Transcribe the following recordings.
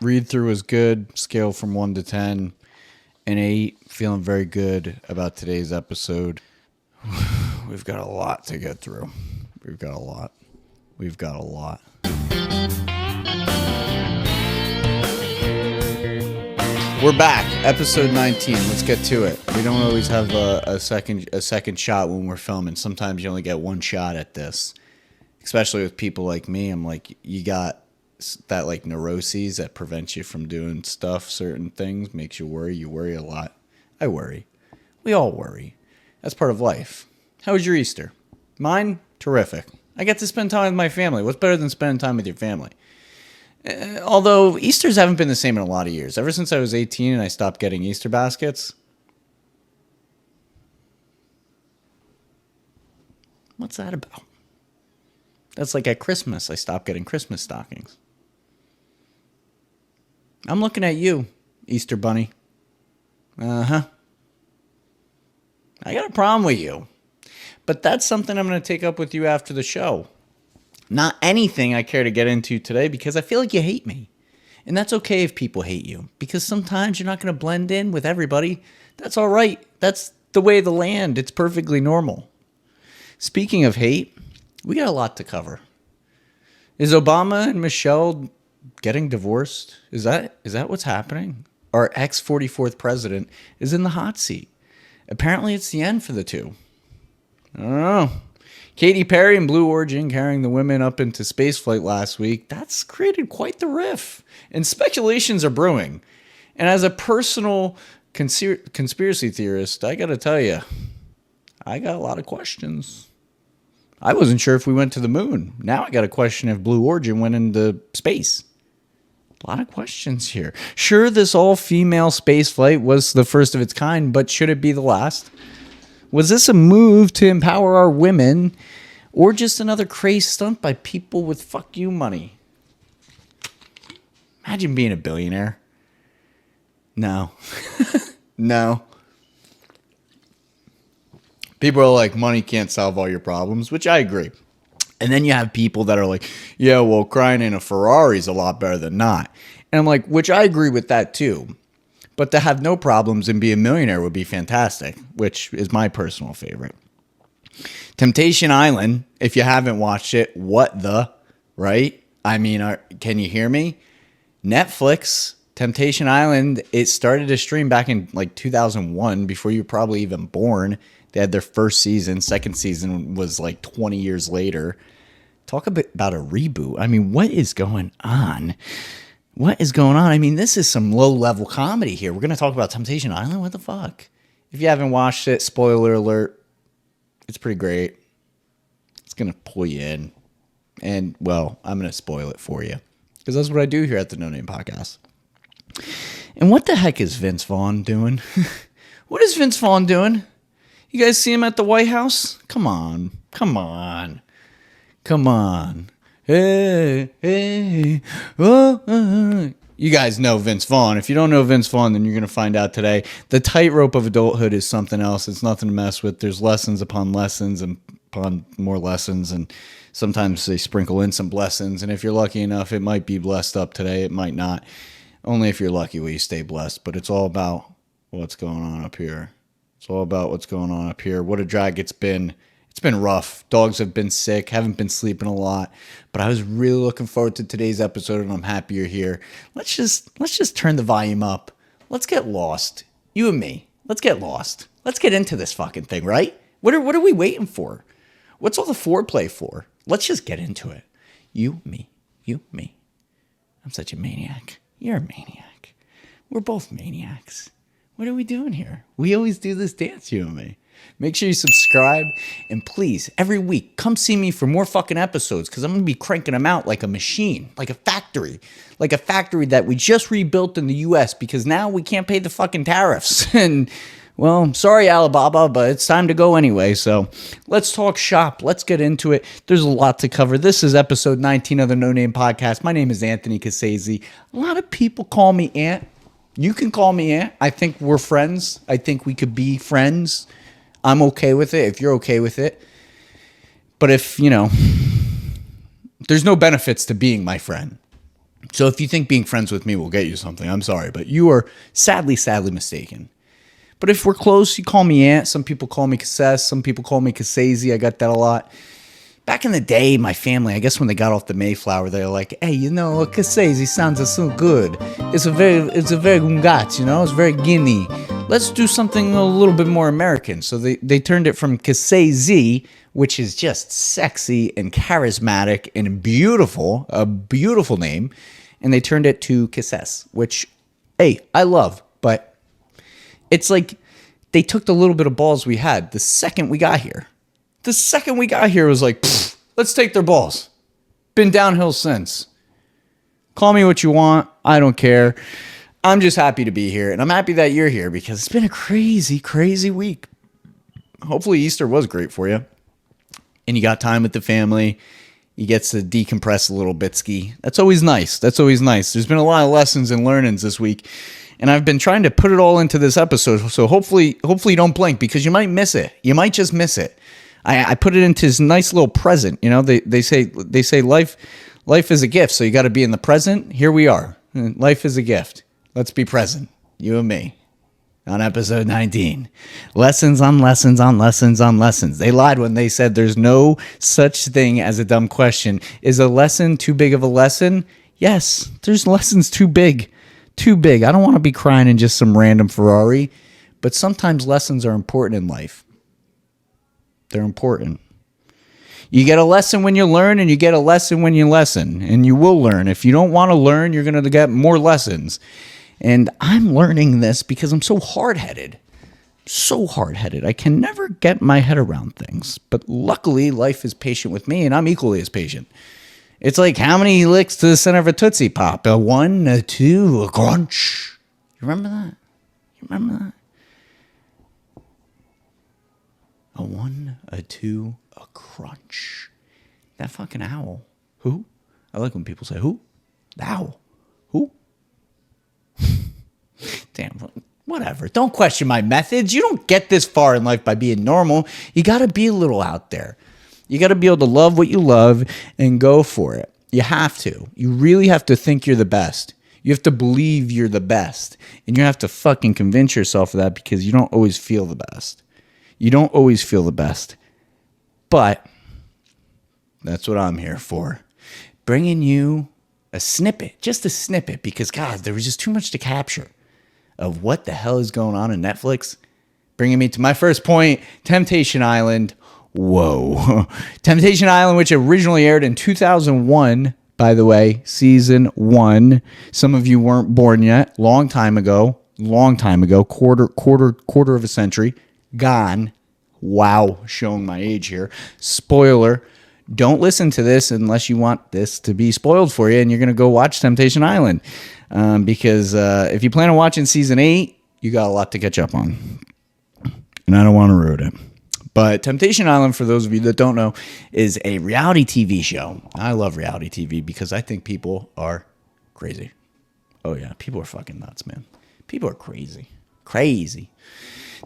Read through was good. Scale from 1 to 10. An 8. Feeling very good about today's episode. We've got a lot to get through. We've got a lot. We're back. Episode 19. Let's get to it. We don't always have a second shot when we're filming. Sometimes you only get one shot at this. Especially with people like me. I'm like, you got that like neuroses that prevents you from doing stuff, certain things, makes you worry. You worry a lot. I worry. We all worry. That's part of life. How was your Easter? Mine? Terrific. I get to spend time with my family. What's better than spending time with your family? Although Easters haven't been the same in a lot of years. Ever since I was 18 and I stopped getting Easter baskets. What's that about? That's like at Christmas, I stopped getting Christmas stockings. I'm looking at you, Easter Bunny. Uh-huh. I got a problem with you. But that's something I'm going to take up with you after the show. Not anything I care to get into today because I feel like you hate me. And that's okay if people hate you. Because sometimes you're not going to blend in with everybody. That's all right. That's the way of the land. It's perfectly normal. Speaking of hate, we got a lot to cover. Is Obama and Michelle getting divorced? Is that what's happening? Our ex-44th president is in the hot seat. Apparently it's the end for the two. I don't know. Katy Perry and Blue Origin carrying the women up into spaceflight last week. That's created quite the riff. And speculations are brewing. And as a personal conspiracy theorist, I got to tell you, I got a lot of questions. I wasn't sure if we went to the moon. Now I got a question if Blue Origin went into space. A lot of questions here. Sure, this all-female space flight was the first of its kind, but should it be the last? Was this a move to empower our women, or just another crazy stunt by people with fuck you money? Imagine being a billionaire. No. No. People are like, money can't solve all your problems, which I agree. And then you have people that are like, yeah, well, crying in a Ferrari is a lot better than not. And I'm like, which I agree with that too. But to have no problems and be a millionaire would be fantastic, which is my personal favorite. Temptation Island, if you haven't watched it, right? I mean, can you hear me? Netflix, Temptation Island, it started to stream back in like 2001, before you were probably even born. They had their first season. Second season was like 20 years later. Talk a bit about a reboot. I mean, what is going on? I mean, this is some low-level comedy here. We're going to talk about Temptation Island? What the fuck? If you haven't watched it, spoiler alert, it's pretty great. It's going to pull you in. And, well, I'm going to spoil it for you. Because that's what I do here at the No Name Podcast. And what the heck is Vince Vaughn doing? What is Vince Vaughn doing? You guys see him at the White House? Come on. Hey, oh. You guys know Vince Vaughn. If you don't know Vince Vaughn, then you're going to find out today. The tightrope of adulthood is something else. It's nothing to mess with. There's lessons upon lessons and upon more lessons, and sometimes they sprinkle in some blessings. And if you're lucky enough, it might be blessed up today. It might not. Only if you're lucky will you stay blessed. But it's all about what's going on up here. What a drag it's been. It's been rough. Dogs have been sick, haven't been sleeping a lot. But I was really looking forward to today's episode, and I'm happy you're here. Let's just turn the volume up. Let's get lost. You and me. Let's get lost. Let's get into this fucking thing, right? What are we waiting for? What's all the foreplay for? Let's just get into it. You, me. I'm such a maniac. You're a maniac. We're both maniacs. What are we doing here? We always do this dance, you and me. Make sure you subscribe, and please, every week, come see me for more fucking episodes, because I'm going to be cranking them out like a machine, like a factory that we just rebuilt in the U.S. because now we can't pay the fucking tariffs. And, well, sorry, Alibaba, but it's time to go anyway. So let's talk shop. Let's get into it. There's a lot to cover. This is episode 19 of the No Name Podcast. My name is Anthony Cassese. A lot of people call me Ant. You can call me Ant. I think we're friends. I think we could be friends. I'm okay with it if you're okay with it. But if, there's no benefits to being my friend. So if you think being friends with me will get you something, I'm sorry, but you are sadly mistaken. But if we're close, you call me Aunt. Some people call me Cassese. Some people call me Cassese. I got that a lot. Back in the day, my family, I guess when they got off the Mayflower, they were like, hey, Cassese sounds so good. It's a very gungat, it's very Guinea. Let's do something a little bit more American. So they turned it from Ca-SAY-Zee, which is just sexy and charismatic and beautiful, a beautiful name, and they turned it to Cassese, which, hey, I love, but it's like they took the little bit of balls we had the second we got here. The second we got here, it was like, let's take their balls. Been downhill since. Call me what you want. I don't care. I'm just happy to be here. And I'm happy that you're here because it's been a crazy, crazy week. Hopefully Easter was great for you. And you got time with the family. You get to decompress a little bit ski. That's always nice. There's been a lot of lessons and learnings this week. And I've been trying to put it all into this episode. So hopefully you don't blink because you might miss it. You might just miss it. I put it into this nice little present. They say life is a gift, so you got to be in the present. Here we are. Life is a gift. Let's be present, you and me, on episode 19. Lessons on lessons on lessons on lessons. They lied when they said there's no such thing as a dumb question. Is a lesson too big of a lesson? Yes, there's lessons too big. Too big. I don't want to be crying in just some random Ferrari, but sometimes lessons are important in life. They're important. You get a lesson when you learn, and you get a lesson when you lesson, and you will learn. If you don't want to learn, you're going to get more lessons. And I'm learning this because I'm so hard-headed. I can never get my head around things. But luckily, life is patient with me, and I'm equally as patient. It's like how many licks to the center of a Tootsie Pop? A 1, a 2, a crunch. You remember that? A 1, a 2, a crunch. That fucking owl. Who? I like when people say, who? The owl. Who? Damn, whatever. Don't question my methods. You don't get this far in life by being normal. You got to be a little out there. You got to be able to love what you love and go for it. You have to. You really have to think you're the best. You have to believe you're the best. And you have to fucking convince yourself of that because you don't always feel the best. You don't always feel the best. But that's what I'm here for. Bringing you a snippet, just a snippet, because, God, there was just too much to capture of what the hell is going on in Netflix. Bringing me to my first point, Temptation Island. Whoa. Temptation Island, which originally aired in 2001, by the way, season 1. Some of you weren't born yet. Long time ago, quarter of a century. Gone. Wow, showing my age here. Spoiler. Don't listen to this unless you want this to be spoiled for you and you're going to go watch Temptation Island. Because if you plan on watching season 8, you got a lot to catch up on. And I don't want to ruin it. But Temptation Island, for those of you that don't know, is a reality TV show. I love reality TV because I think people are crazy. Oh, yeah. People are fucking nuts, man. People are crazy. Crazy.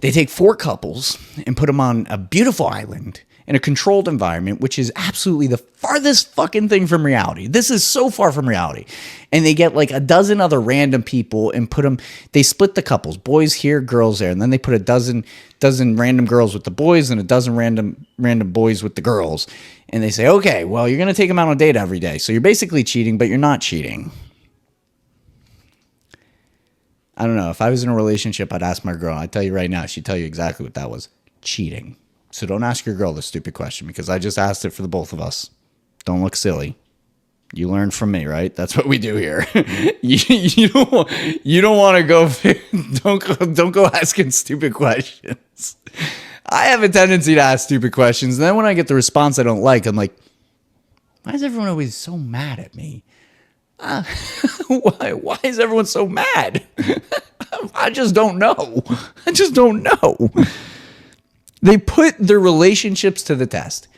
They take 4 couples and put them on a beautiful island in a controlled environment, which is absolutely the farthest fucking thing from reality. This is so far from reality. And they get like a dozen other random people and put them, they split the couples, boys here, girls there. And then they put a dozen random girls with the boys and a dozen random boys with the girls. And they say, okay, well, you're going to take them out on a date every day. So you're basically cheating, but you're not cheating. I don't know. If I was in a relationship, I'd ask my girl. I'd tell you right now, she'd tell you exactly what that was. Cheating. So don't ask your girl this stupid question because I just asked it for the both of us. Don't look silly. You learn from me, right? That's what we do here. you don't want to go. Don't go asking stupid questions. I have a tendency to ask stupid questions, and then when I get the response I don't like, I'm like, why is everyone always so mad at me? Why is everyone so mad? I just don't know. They put their relationships to the test.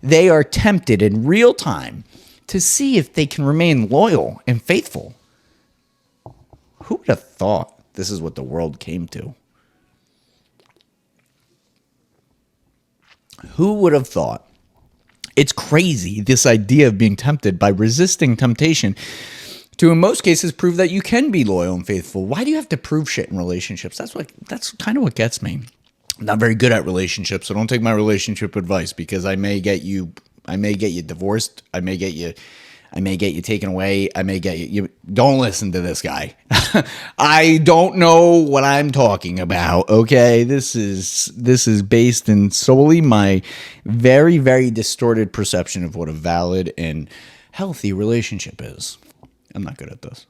They are tempted in real time to see if they can remain loyal and faithful. Who would have thought this is what the world came to? Who would have thought? It's crazy, this idea of being tempted by resisting temptation to, in most cases, prove that you can be loyal and faithful. Why do you have to prove shit in relationships? That's kind of what gets me. I'm not very good at relationships, so don't take my relationship advice, because I may get you divorced. I may get you taken away. I may get you. Don't listen to this guy. I don't know what I'm talking about. Okay, this is based in solely my very, very distorted perception of what a valid and healthy relationship is. I'm not good at this.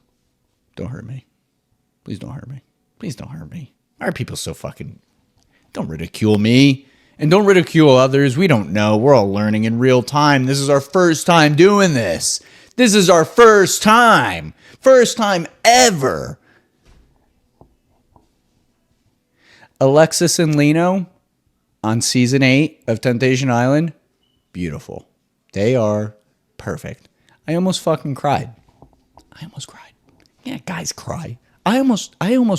Don't hurt me. Please don't hurt me. Please don't hurt me. Why are people so fucking... Don't ridicule me. And don't ridicule others. We don't know. We're all learning in real time. This is our first time doing this. This is our first time. First time ever. Alexis and Lino on season 8 of Temptation Island. Beautiful. They are perfect. I almost fucking cried. Yeah, guys cry. I almost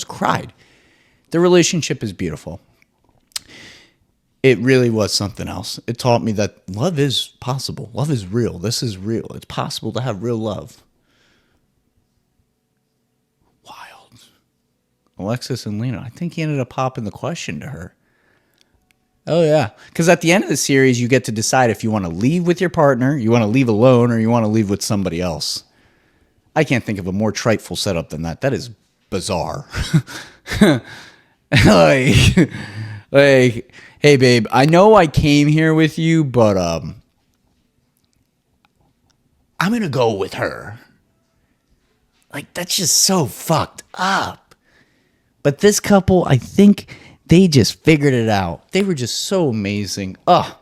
cried. The relationship is beautiful. It really was something else. It taught me that love is possible. Love is real. This is real. It's possible to have real love. Wild. Alexis and Lena. I think he ended up popping the question to her. Oh, yeah. Because at the end of the series, you get to decide if you want to leave with your partner, you want to leave alone, or you want to leave with somebody else. I can't think of a more trifle setup than that. That is bizarre. like, hey, babe, I know I came here with you, but I'm going to go with her. Like, that's just so fucked up. But this couple, I think they just figured it out. They were just so amazing. Oh,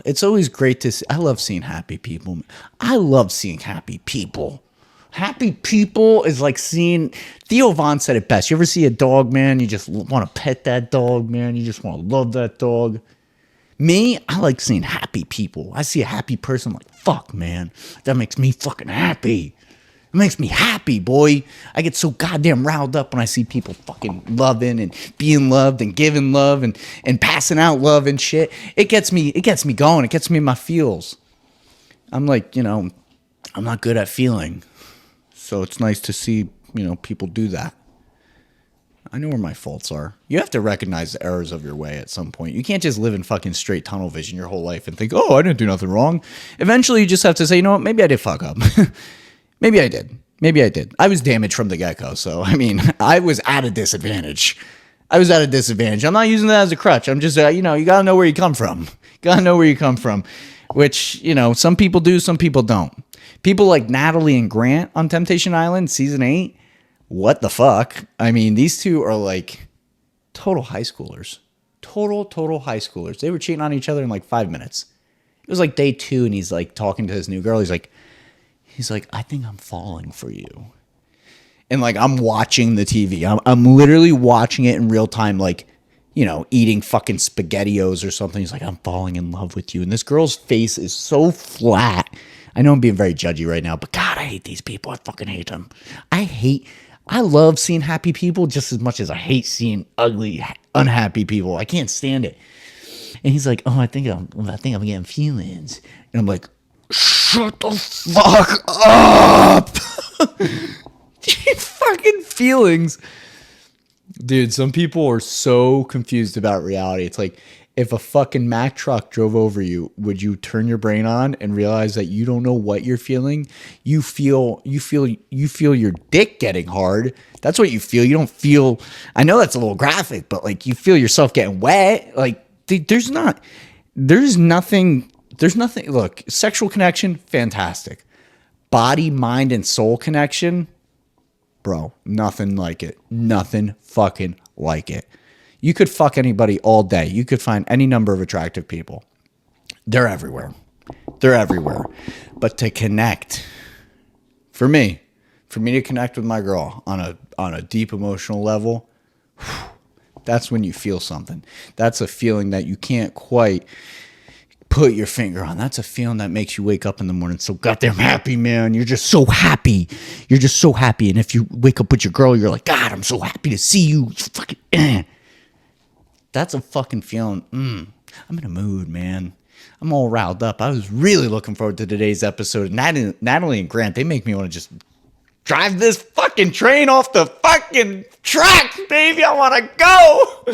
it's always great to see. I love seeing happy people. I love seeing happy people. Happy people is like seeing... Theo Von said it best. You ever see a dog, man? You just want to pet that dog, man. You just want to love that dog. Me, I like seeing happy people. I see a happy person, I'm like, fuck, man. That makes me fucking happy. It makes me happy, boy. I get so goddamn riled up when I see people fucking loving and being loved and giving love and passing out love and shit. It gets me going. It gets me in my feels. I'm like, I'm not good at feeling. So it's nice to see, people do that. I know where my faults are. You have to recognize the errors of your way at some point. You can't just live in fucking straight tunnel vision your whole life and think, oh, I didn't do nothing wrong. Eventually, you just have to say, you know what, maybe I did fuck up. Maybe I did. I was damaged from the get-go, so, I was at a disadvantage. I'm not using that as a crutch. I'm just, you got to know where you come from. Which, some people do, some people don't. People like Natalie and Grant on Temptation Island, season 8, what the fuck? These two are like total high schoolers. Total high schoolers. They were cheating on each other in like 5 minutes. It was like day 2, and he's like talking to his new girl. He's like, I think I'm falling for you. And like, I'm watching the TV. I'm literally watching it in real time, like, eating fucking SpaghettiOs or something. He's like, I'm falling in love with you. And this girl's face is so flat. I know I'm being very judgy right now, but God, I hate these people. I fucking hate them. I love seeing happy people just as much as I hate seeing ugly, unhappy people. I can't stand it. And he's like, oh, I think I'm getting feelings. And I'm like, shut the fuck up. Fucking feelings. Dude, some people are so confused about reality. It's like, if a fucking Mack truck drove over you, would you turn your brain on and realize that you don't know what you're feeling? You feel your dick getting hard. That's what you feel. You don't feel, I know that's a little graphic, but like you feel yourself getting wet. Like there's nothing. Look, sexual connection, fantastic. Body, mind, and soul connection, bro, nothing like it. Nothing fucking like it. You could fuck anybody all day. You could find any number of attractive people. They're everywhere. But to connect, for me to connect with my girl on a deep emotional level, that's when you feel something. That's a feeling that you can't quite put your finger on. That's a feeling that makes you wake up in the morning so goddamn happy, man. You're just so happy. And if you wake up with your girl, you're like, God, I'm so happy to see you. It's fucking, That's a fucking feeling. I'm in a mood, man. I'm all riled up. I was really looking forward to today's episode. Natalie and Grant, they make me want to just Drive this fucking train off the fucking tracks, baby. I want to go.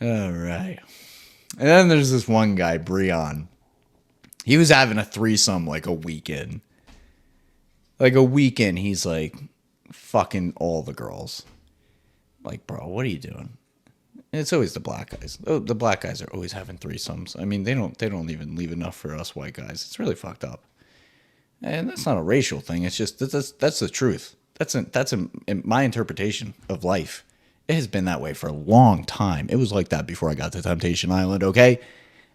All right. And then there's this one guy, Breon. He was having a threesome like a weekend. Like a weekend, he's like fucking all the girls. Like, bro, what are you doing? And it's always the black guys. Oh, the black guys are always having threesomes. I mean, they don't even leave enough for us white guys. It's really fucked up. And that's not a racial thing. It's just that's the truth. That's my interpretation of life. It has been that way for a long time. It was like that before I got to Temptation Island, okay?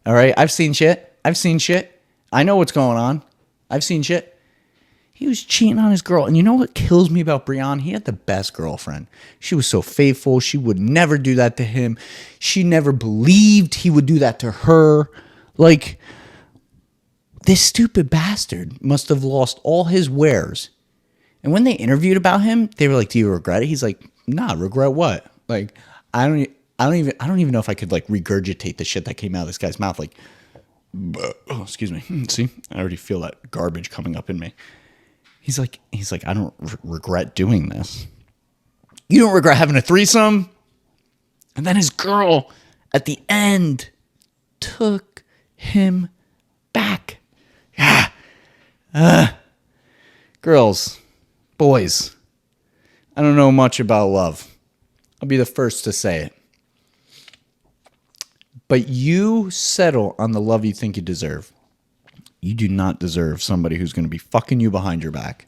All right, I've seen shit. I know what's going on. I've seen shit. He was cheating on his girl. And you know what kills me about Breon? He had the best girlfriend. She was so faithful. She would never do that to him. She never believed he would do that to her. Like, this stupid bastard must have lost all his wares. And when they interviewed about him, they were like, "Do you regret it?" He's like, "Nah, regret what? Like, I don't even know if I could like regurgitate the shit that came out of this guy's mouth. Like, oh, excuse me. See, I already feel that garbage coming up in me." He's like, "I don't regret doing this." You don't regret having a threesome? And then his girl at the end took him back. Girls, boys, I don't know much about love. I'll be the first to say it. But you settle on the love you think you deserve. You do not deserve somebody who's going to be fucking you behind your back.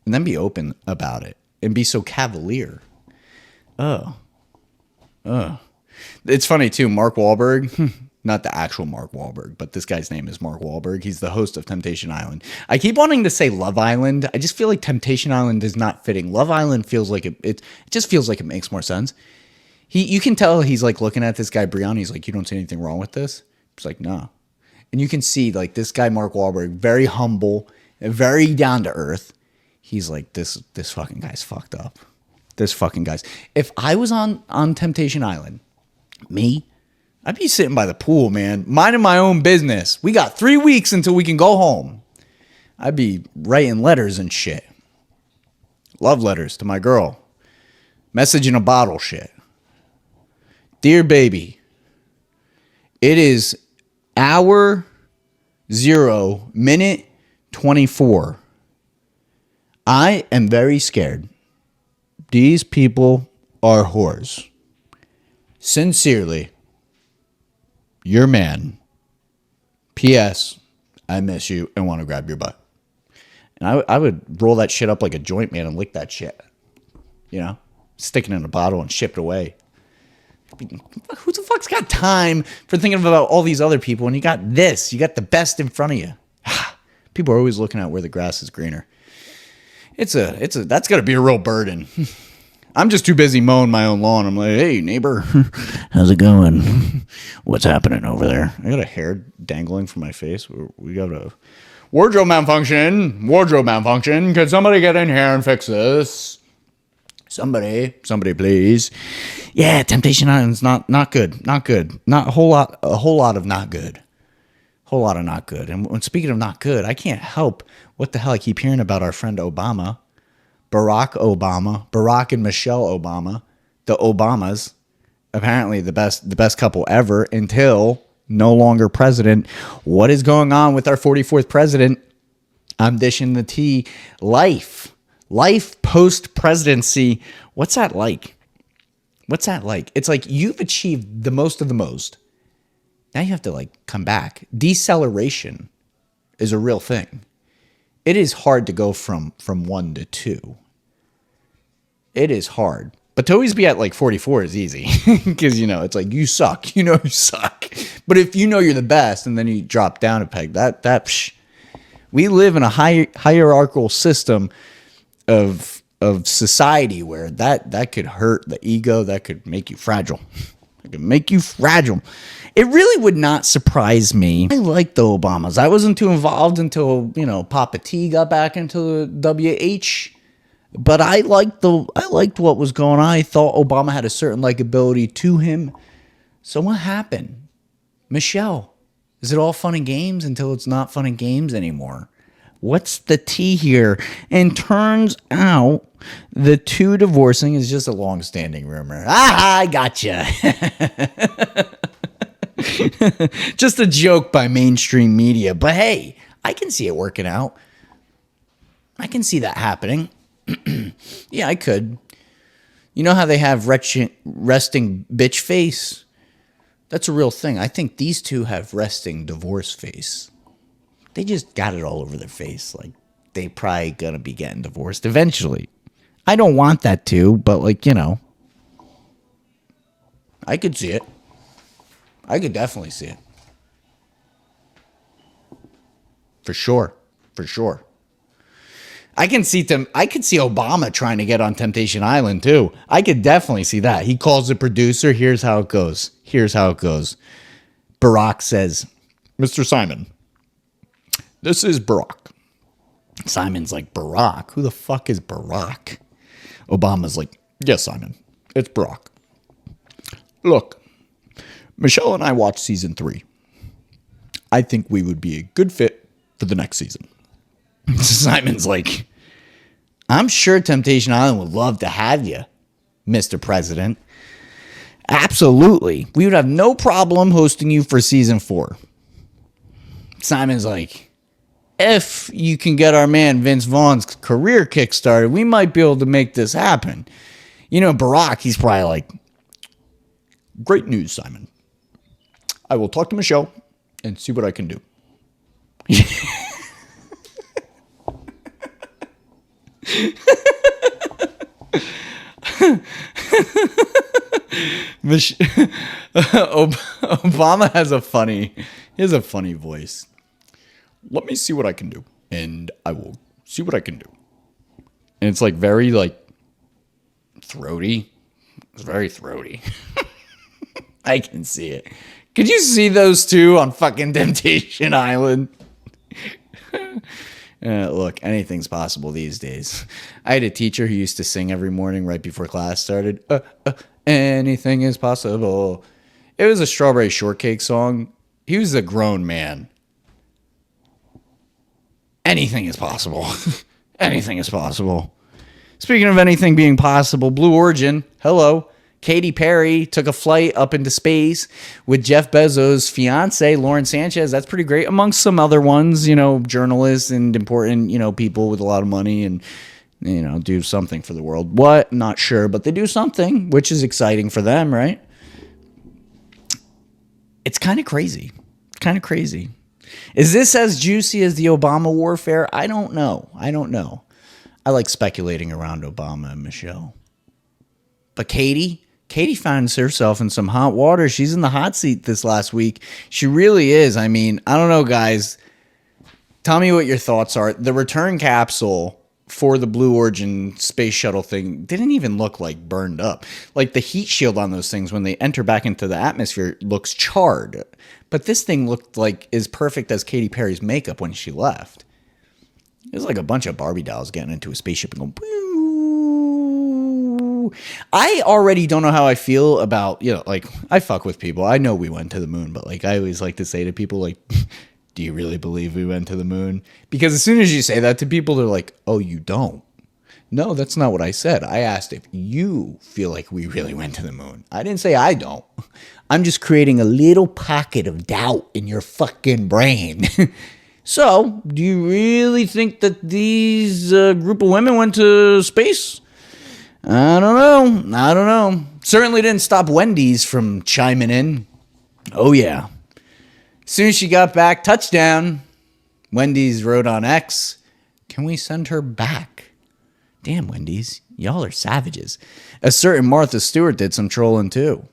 And then be open about it. And be so cavalier. It's funny too, Mark Wahlberg, not the actual Mark Wahlberg, but this guy's name is Mark Wahlberg. He's the host of Temptation Island. I keep wanting to say Love Island. I just feel like Temptation Island is not fitting. Love Island feels like it just feels like it makes more sense. You can tell he's like looking at this guy Breon. He's like, "You don't see anything wrong with this?" He's like, "No." And you can see like this guy Mark Wahlberg, very humble, very down to earth. He's like, this fucking guy's fucked up. This fucking guy's. If I was on Temptation Island, I'd be sitting by the pool, man, minding my own business. We got 3 weeks until we can go home. I'd be writing letters and shit. Love letters to my girl. Message in a bottle shit. "Dear baby, it is hour 0, minute 24. I am very scared. These people are whores. Sincerely, your man. P.S. I miss you and want to grab your butt." And I would roll that shit up like a joint, man, and lick that shit. You know? Stick it in a bottle and ship it away. Who the fuck's got time for thinking about all these other people when you got this? You got the best in front of you. People are always looking at where the grass is greener. That's got to be a real burden. I'm just too busy mowing my own lawn. I'm like, "Hey, neighbor, how's it going? What's happening over there?" I got a hair dangling from my face. We got a wardrobe malfunction. Can somebody get in here and fix this? Somebody, please. Yeah, Temptation Island's not good. Not a whole lot of not good. And speaking of not good, I can't help what the hell I keep hearing about our friend Obama, Barrack and Michelle Obama, the Obamas, apparently the best couple ever until no longer president. What is going on with our 44th president? I'm dishing the tea. Life post-presidency. What's that like? It's like you've achieved the most of the most. Now you have to like come back. Deceleration is a real thing. It is hard to go from 1 to 2. It is hard. But to always be at like 44 is easy. Because, it's like you suck. You suck. But if you know you're the best and then you drop down a peg, we live in a hierarchical system of society where that could hurt the ego, that could make you fragile. I can make you fragile. It really would not surprise me. I like the Obamas. I wasn't too involved until, Papa T got back into the WH. But I liked what was going on. I thought Obama had a certain likability to him. So what happened? Michelle, is it all fun and games until it's not fun and games anymore? What's the tea here? And turns out the two divorcing is just a long-standing rumor. I gotcha. Just a joke by mainstream media. But hey, I can see it working out. I can see that happening. Yeah, I could. You know how they have resting bitch face? That's a real thing. I think these two have resting divorce face. They just got it all over their face. Like, they probably gonna be getting divorced eventually. I don't want that too, but I could see it. I could definitely see it. For sure. I could see Obama trying to get on Temptation Island too. I could definitely see that. He calls the producer. Here's how it goes. Barrack says, Mr. Simon, this is Barrack. Simon's like, Barrack? Who the fuck is Barrack? Obama's like, yes, Simon, it's Barrack. Look, Michelle and I watched season 3. I think we would be a good fit for the next season. Simon's like, I'm sure Temptation Island would love to have you, Mr. President. Absolutely. We would have no problem hosting you for season 4. Simon's like, if you can get our man Vince Vaughn's career kickstarted, we might be able to make this happen. Barrack, he's probably like, great news, Simon. I will talk to Michelle and see what I can do. Obama has a funny voice. Let me see what I can do, and I will see what I can do. And it's like very throaty. It's very throaty. I can see it. Could you see those two on fucking Temptation Island? Look, anything's possible these days. I had a teacher who used to sing every morning right before class started. Anything is possible. It was a Strawberry Shortcake song. He was a grown man. Anything is possible. Anything is possible. Speaking of anything being possible, Blue Origin, hello. Katy Perry took a flight up into space with Jeff Bezos' fiance, Lauren Sanchez. That's pretty great. Amongst some other ones, journalists and important, people with a lot of money and, do something for the world. What? Not sure, but they do something, which is exciting for them, right? It's kind of crazy. Is this as juicy as the Obama warfare? I don't know. I like speculating around Obama and Michelle. But Katy finds herself in some hot water. She's in the hot seat this last week. She really is. I mean, I don't know, guys. Tell me what your thoughts are. The return capsule for the Blue Origin space shuttle thing didn't even look like burned up. Like the heat shield on those things when they enter back into the atmosphere looks charred. But this thing looked like as perfect as Katy Perry's makeup when she left. It was like a bunch of Barbie dolls getting into a spaceship and going, boo. I already don't know how I feel about, I fuck with people. I know we went to the moon, but I always like to say to people, do you really believe we went to the moon? Because as soon as you say that to people, they're like, oh, you don't? No, that's not what I said. I asked if you feel like we really went to the moon. I didn't say I don't. I'm just creating a little pocket of doubt in your fucking brain. So, do you really think that these group of women went to space? I don't know. Certainly didn't stop Wendy's from chiming in. Oh, yeah. As soon as she got back, touchdown. Wendy's wrote on X, can we send her back? Damn, Wendy's, y'all are savages. A certain Martha Stewart did some trolling too.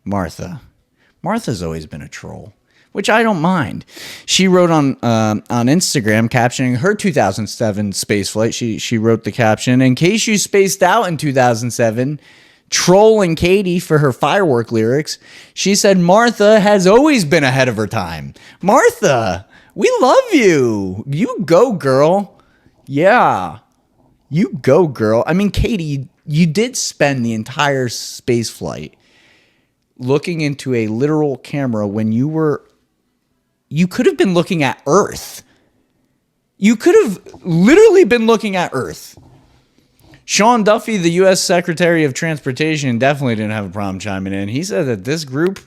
Martha's always been a troll, which I don't mind. She wrote on Instagram, captioning her 2007 space flight. She wrote the caption, in case you spaced out in 2007, trolling Katy for her firework lyrics. She said Martha has always been ahead of her time. Martha, we love you. You go, girl. Yeah. You go, girl. I mean, Katy, you did spend the entire space flight looking into a literal camera when you could have been looking at Earth. You could have literally been looking at Earth. Sean Duffy, the U.S. Secretary of Transportation, definitely didn't have a problem chiming in. He said that this group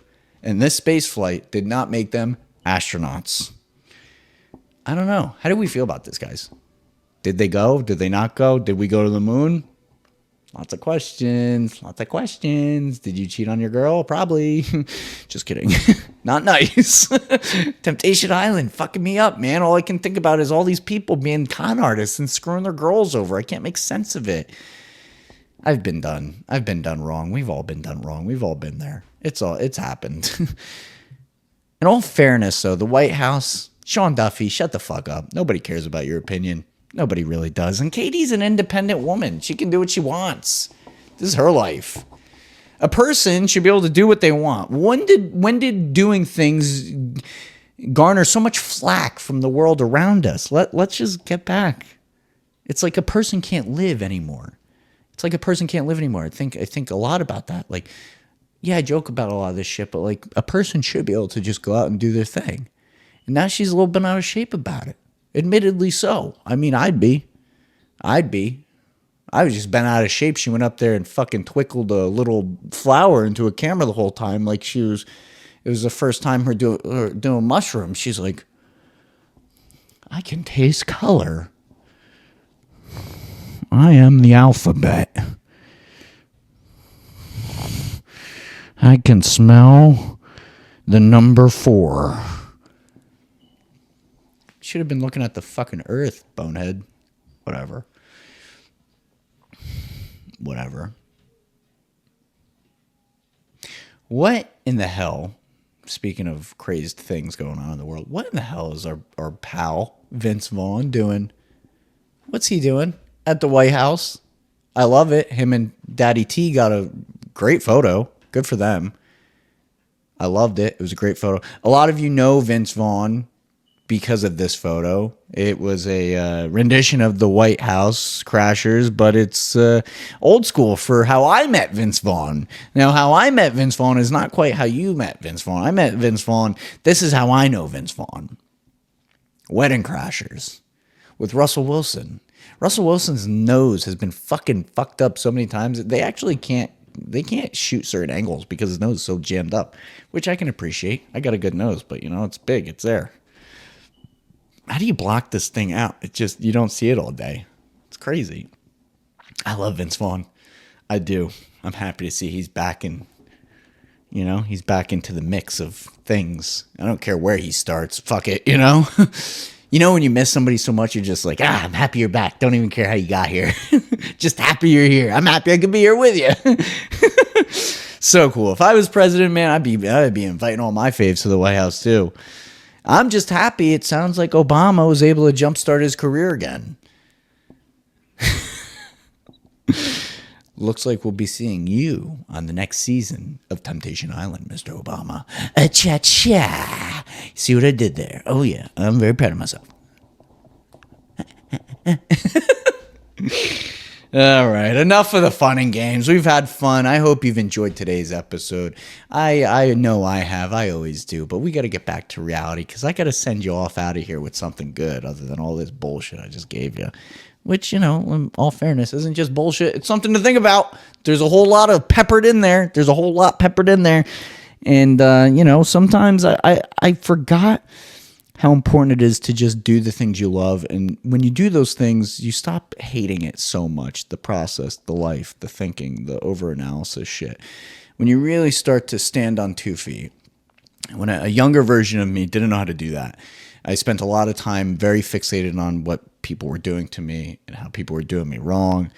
and this space flight did not make them astronauts. I don't know. How do we feel about this, guys? Did they go? Did they not go? Did we go to the moon? Lots of questions. Lots of questions. Did you cheat on your girl? Probably. Just kidding. Not nice. Temptation Island fucking me up, man. All I can think about is all these people being con artists and screwing their girls over. I can't make sense of it. I've been done. I've been done wrong. We've all been done wrong. We've all been there. It's happened. In all fairness, though, the White House, Sean Duffy, shut the fuck up. Nobody cares about your opinion. Nobody really does. And Katy's an independent woman. She can do what she wants. This is her life. A person should be able to do what they want. When did doing things garner so much flack from the world around us? Let's just get back. It's like a person can't live anymore. I think a lot about that. Like, yeah, I joke about a lot of this shit, but like a person should be able to just go out and do their thing. And now she's a little bit out of shape about it. Admittedly so. I mean, I'd be. I was just bent out of shape. She went up there and fucking twickled a little flower into a camera the whole time. Like it was the first time her doing mushrooms. She's like, I can taste color. I am the alphabet. I can smell the number 4. Should have been looking at the fucking Earth, bonehead. Whatever. What in the hell, speaking of crazed things going on in the world, what in the hell is our pal, Vince Vaughn, doing? What's he doing at the White House? I love it. Him and Daddy T got a great photo. Good for them. I loved it. It was a great photo. A lot of you know Vince Vaughn because of this photo. It was a rendition of the White House Crashers, but it's old school for how I met Vince Vaughn. Now, how I met Vince Vaughn is not quite how you met Vince Vaughn. I met Vince Vaughn. This is how I know Vince Vaughn. Wedding Crashers with Russell Wilson. Russell Wilson's nose has been fucking fucked up so many times that they actually can't shoot certain angles because his nose is so jammed up, which I can appreciate. I got a good nose, but it's big. It's there. How do you block this thing out? It just, you don't see it all day. It's crazy. I love Vince Vaughn. I do. I'm happy to see he's back in, he's back into the mix of things. I don't care where he starts. Fuck it, when you miss somebody so much, you're just like, I'm happy you're back. Don't even care how you got here. Just happy you're here. I'm happy I could be here with you. So cool. If I was president, man, I'd be inviting all my faves to the White House too. I'm just happy it sounds like Obama was able to jumpstart his career again. Looks like we'll be seeing you on the next season of Temptation Island, Mr. Obama. Cha-cha. See what I did there? Oh, yeah. I'm very proud of myself. All right, enough of the fun and games. We've had fun. I hope you've enjoyed today's episode. I know I have. I always do. But we got to get back to reality because I got to send you off out of here with something good other than all this bullshit I just gave you. Which, in all fairness, isn't just bullshit. It's something to think about. There's a whole lot of peppered in there. And, sometimes I forgot how important it is to just do the things you love. And when you do those things, you stop hating it so much. The process, the life, the thinking, the overanalysis shit. When you really start to stand on 2 feet. When a younger version of me didn't know how to do that. I spent a lot of time very fixated on what people were doing to me and how people were doing me wrong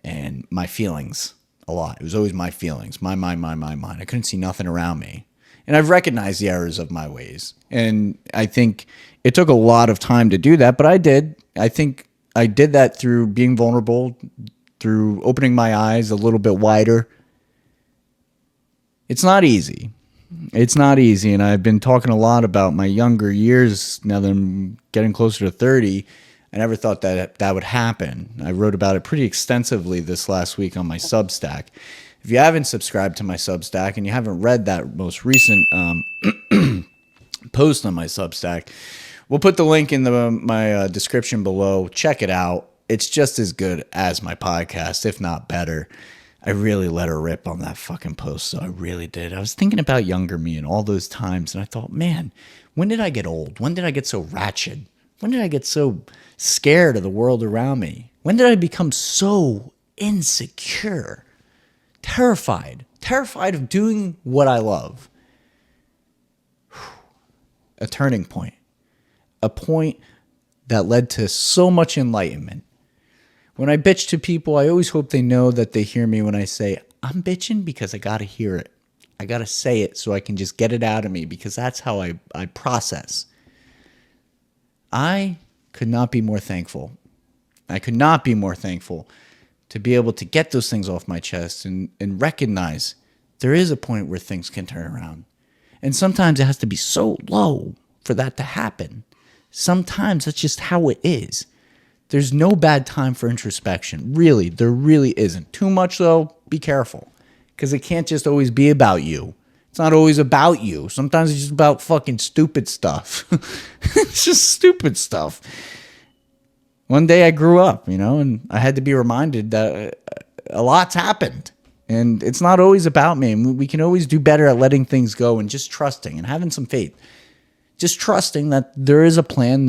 and my feelings a lot. It was always my feelings, my mind. I couldn't see nothing around me. And I've recognized the errors of my ways. And I think it took a lot of time to do that, but I did. I think I did that through being vulnerable, through opening my eyes a little bit wider It's not easy. It's not easy, and I've been talking a lot about my younger years now that I'm getting closer to 30. I never thought that would happen. I wrote about it pretty extensively this last week on my Substack. If you haven't subscribed to my Substack and you haven't read that most recent post on my Substack, we'll put the link in my description below. Check it out. It's just as good as my podcast, if not better. I really let her rip on that fucking post, so I really did. I was thinking about younger me and all those times, and I thought, man, when did I get old? When did I get so ratchet? When did I get so scared of the world around me? When did I become so insecure? Terrified of doing what I love. A turning point. A point that led to so much enlightenment. When I bitch to people, I always hope they know that they hear me when I say, I'm bitching because I got to hear it. I got to say it so I can just get it out of me, because that's how I process. I could not be more thankful. I could not be more thankful to be able to get those things off my chest and recognize there is a point where things can turn around. And sometimes it has to be so low for that to happen. Sometimes that's just how it is. There's no bad time for introspection. Really, there really isn't. Too much, though, be careful. Because it can't just always be about you. It's not always about you. Sometimes it's just about fucking stupid stuff. It's just stupid stuff. One day I grew up, and I had to be reminded that a lot's happened. And it's not always about me. We can always do better at letting things go and just trusting and having some faith. Just trusting that there is a plan.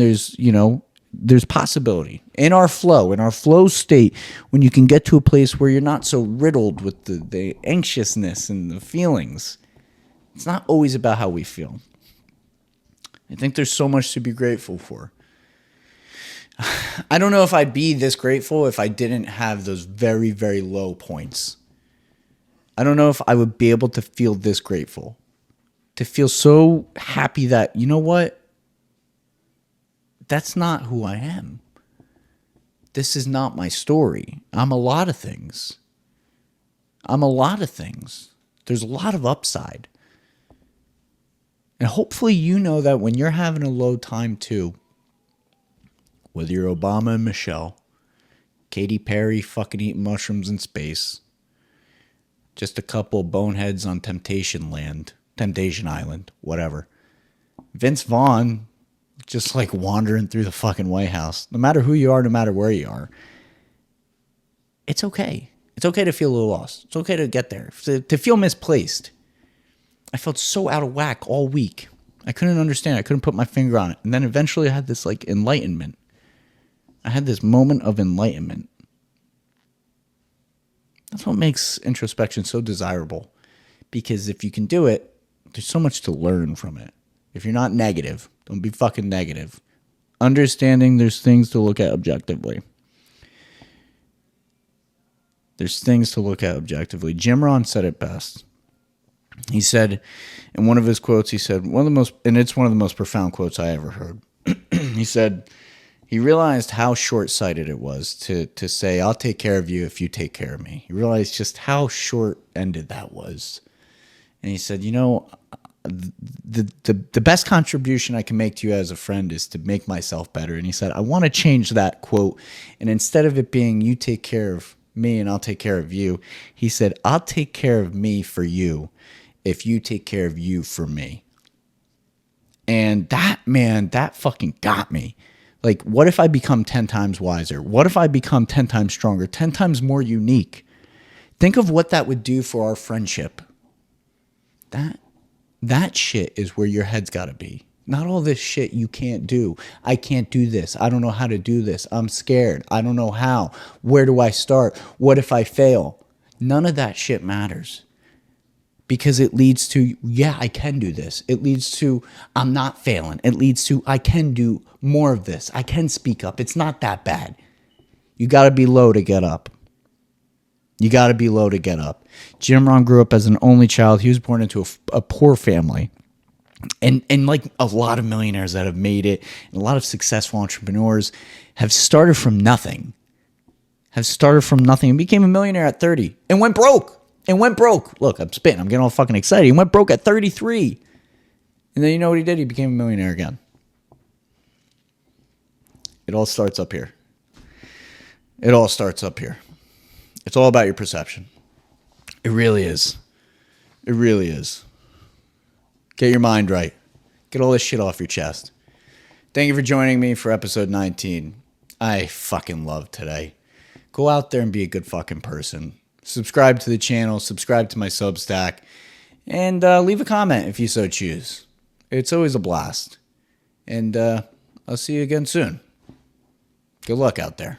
There's possibility in our flow state, when you can get to a place where you're not so riddled with the anxiousness and the feelings. It's not always about how we feel. I think there's so much to be grateful for. I don't know if I'd be this grateful if I didn't have those very, very low points. I don't know if I would be able to feel this grateful. To feel so happy that, you know what? That's not who I am. This is not my story. I'm a lot of things. There's a lot of upside. And hopefully you know that when you're having a low time too, whether you're Obama and Michelle, Katy Perry fucking eating mushrooms in space, just a couple boneheads on Temptation Island, whatever. Vince Vaughn, just like wandering through the fucking White House. No matter who you are, no matter where you are, it's okay. It's okay to feel a little lost. It's okay to get there, to feel misplaced. I felt so out of whack all week. I couldn't understand. I couldn't put my finger on it. And then eventually I had this like enlightenment. I had this moment of enlightenment. That's what makes introspection so desirable. Because if you can do it, there's so much to learn from it. If you're not negative, don't be fucking negative. Understanding there's things to look at objectively. Jim Rohn said it best. He said, in one of his quotes, it's one of the most profound quotes I ever heard. He said, he realized how short-sighted it was to say, I'll take care of you if you take care of me. He realized just how short-ended that was. And he said, the best contribution I can make to you as a friend is to make myself better. And he said, I want to change that quote. And instead of it being, you take care of me and I'll take care of you, he said, I'll take care of me for you if you take care of you for me. And that fucking got me. Like, what if I become 10 times wiser? What if I become 10 times stronger, 10 times more unique? Think of what that would do for our friendship. That shit is where your head's got to be. Not all this shit you can't do. I can't do this. I don't know how to do this. I'm scared. I don't know how. Where do I start? What if I fail? None of that shit matters. Because it leads to, yeah, I can do this. It leads to, I'm not failing. It leads to, I can do more of this. I can speak up. It's not that bad. You got to be low to get up. Jim Rohn grew up as an only child. He was born into a poor family. And like a lot of millionaires that have made it, and a lot of successful entrepreneurs have started from nothing. And became a millionaire at 30 and went broke. and went broke. Look, I'm spitting. I'm getting all fucking excited. He went broke at 33. And then you know what he did? He became a millionaire again. It all starts up here. It all starts up here. It's all about your perception. It really is. It really is. Get your mind right. Get all this shit off your chest. Thank you for joining me for episode 19. I fucking love today. Go out there and be a good fucking person. Subscribe to the channel. Subscribe to my Substack. And leave a comment if you so choose. It's always a blast. And I'll see you again soon. Good luck out there.